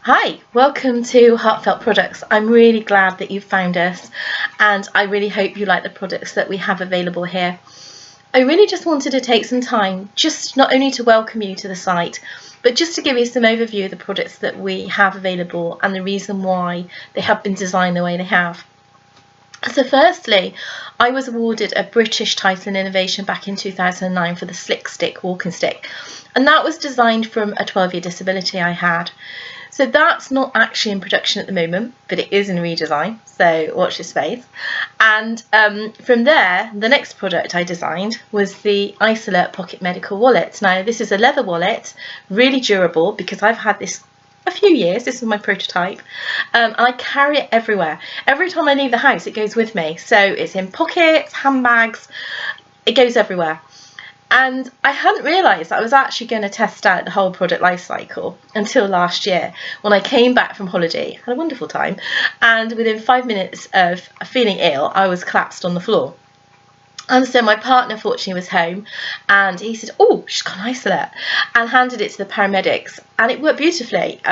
Hi, welcome to Heartfelt Products. I'm really glad that you found us, and I really hope you like the products that we have available here. I really just wanted to take some time just not only to welcome you to the site, but just to give you some overview of the products that we have available and the reason why they have been designed the way they have. So firstly, I was awarded a British title in innovation back in 2009 for the Slick Stick walking stick, and that was designed from a 12-year disability I had. So that's not actually in production at the moment, but it is in redesign, so watch this space. And from there, the next product I designed was the Isolate Pocket Medical Wallet. Now, this is a leather wallet, really durable, because I've had this a few years. This is my prototype, and I carry it everywhere. Every time I leave the house, it goes with me. So it's in pockets, handbags, it goes everywhere. And I hadn't realised that I was actually going to test out the whole product life cycle until last year when I came back from holiday, had a wonderful time, and within 5 minutes of feeling ill, I was collapsed on the floor. And so my partner fortunately was home, and he said, "Oh, she's got an Isolate," and handed it to the paramedics, and it worked beautifully.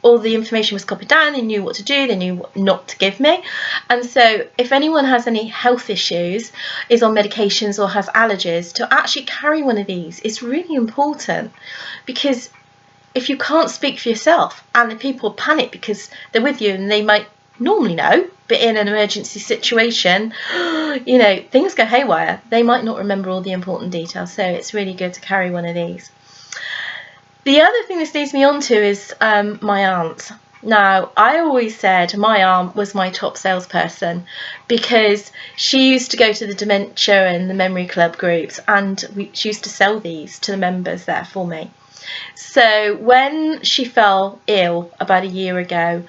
All the information was copied down, they knew what to do, they knew what not to give me. And so if anyone has any health issues, is on medications or has allergies, to actually carry one of these is really important, because if you can't speak for yourself and the people panic because they're with you and they might normally know, but in an emergency situation, you know, things go haywire. They might not remember all the important details, so it's really good to carry one of these. The other thing this leads me on to is my aunt. Now, I always said my aunt was my top salesperson because she used to go to the dementia and the memory club groups, and she used to sell these to the members there for me. So when she fell ill about a year ago,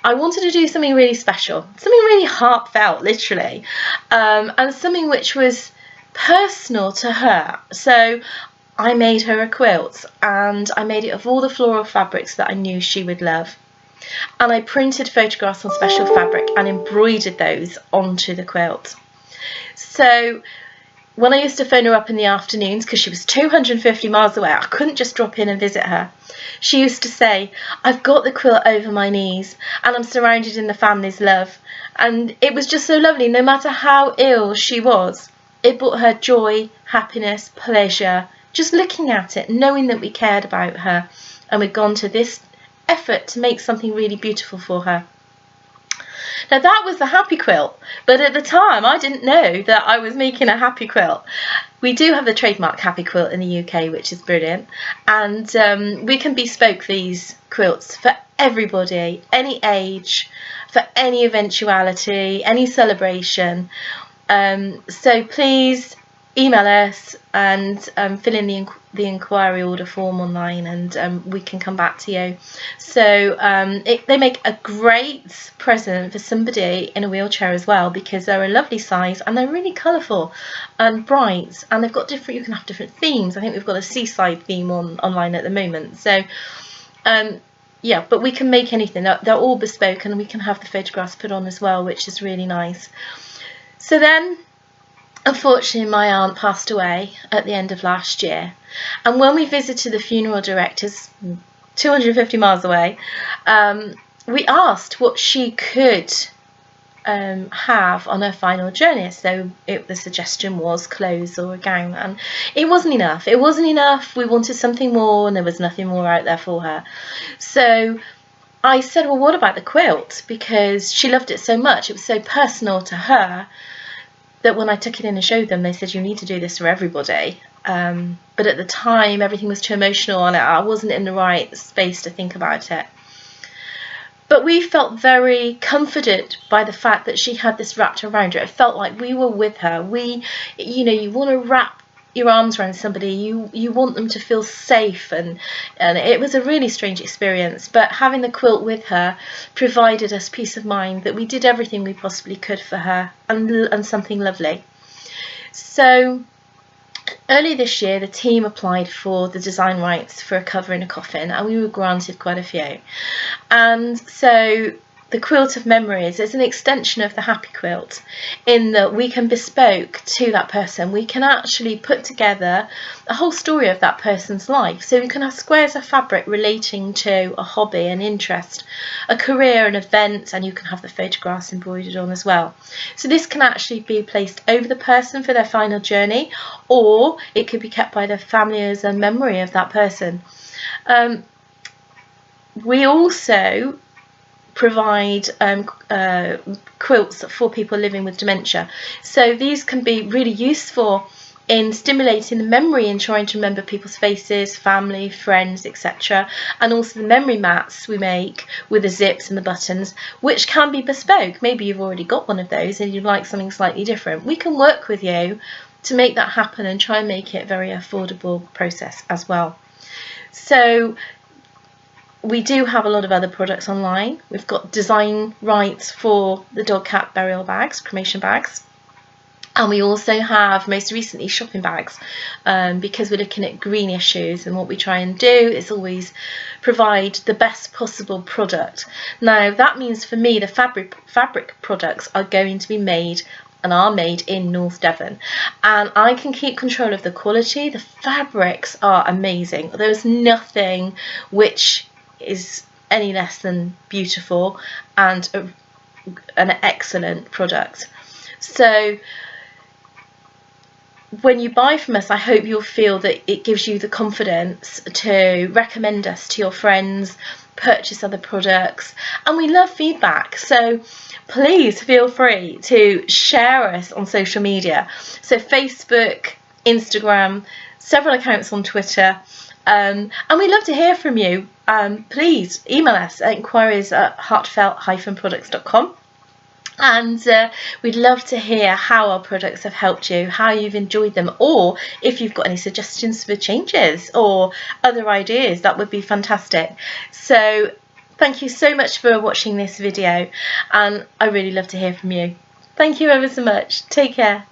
I wanted to do something really special, something really heartfelt, literally, and something which was personal to her. So I made her a quilt, and I made it of all the floral fabrics that I knew she would love. And I printed photographs on special fabric and embroidered those onto the quilt. So when I used to phone her up in the afternoons, because she was 250 miles away, I couldn't just drop in and visit her. She used to say, "I've got the quilt over my knees and I'm surrounded in the family's love." And it was just so lovely. No matter how ill she was, it brought her joy, happiness, pleasure, just looking at it, knowing that we cared about her and we'd gone to this effort to make something really beautiful for her. Now that was the happy quilt, but at the time I didn't know that I was making a happy quilt. We do have the trademark happy quilt in the UK, which is brilliant, and we can bespoke these quilts for everybody, any age, for any eventuality, any celebration. So please email us and fill in the inquiry order form online, and we can come back to you. So they make a great present for somebody in a wheelchair as well, because they're a lovely size and they're really colourful and bright, and they've got different, you can have different themes. I think we've got a seaside theme online at the moment. So yeah, but we can make anything. They're all bespoke, and we can have the photographs put on as well, which is really nice. So then, unfortunately, my aunt passed away at the end of last year, and when we visited the funeral directors 250 miles away, we asked what she could have on her final journey. So the suggestion was clothes or a gown, and it wasn't enough. It wasn't enough. We wanted something more, and there was nothing more out there for her. So I said, well, what about the quilt? Because she loved it so much. It was so personal to her that when I took it in and showed them, they said, "You need to do this for everybody." But at the time, everything was too emotional, and I wasn't in the right space to think about it. But we felt very comforted by the fact that she had this wrapped around her. It felt like we were with her. You know, you want to wrap your arms around somebody, you want them to feel safe, and it was a really strange experience, but having the quilt with her provided us peace of mind that we did everything we possibly could for her, and something lovely. So early this year, the team applied for the design rights for a cover in a coffin, and we were granted quite a few. And so the quilt of memories is an extension of the happy quilt, in that we can bespoke to that person. We can actually put together a whole story of that person's life. So we can have squares of fabric relating to a hobby, an interest, a career, an event, and you can have the photographs embroidered on as well. So this can actually be placed over the person for their final journey, or it could be kept by the family as a memory of that person. We also provide quilts for people living with dementia. So these can be really useful in stimulating the memory and trying to remember people's faces, family, friends, etc. And also the memory mats we make with the zips and the buttons, which can be bespoke. Maybe you've already got one of those and you'd like something slightly different. We can work with you to make that happen and try and make it a very affordable process as well. So we do have a lot of other products online. We've got design rights for the dog cat burial bags, cremation bags. And we also have, most recently, shopping bags, because we're looking at green issues, and what we try and do is always provide the best possible product. Now that means for me the fabric products are going to be made and are made in North Devon, and I can keep control of the quality. The fabrics are amazing. There's nothing which is any less than beautiful and an excellent product. So when you buy from us, I hope you'll feel that it gives you the confidence to recommend us to your friends, purchase other products, and we love feedback. So please feel free to share us on social media. So Facebook, Instagram, several accounts on Twitter. And we'd love to hear from you. Please email us at inquiries@heartfelt-products.com, and we'd love to hear how our products have helped you, how you've enjoyed them, or if you've got any suggestions for changes or other ideas, that would be fantastic. So thank you so much for watching this video, and I really love to hear from you. Thank you ever so much. Take care.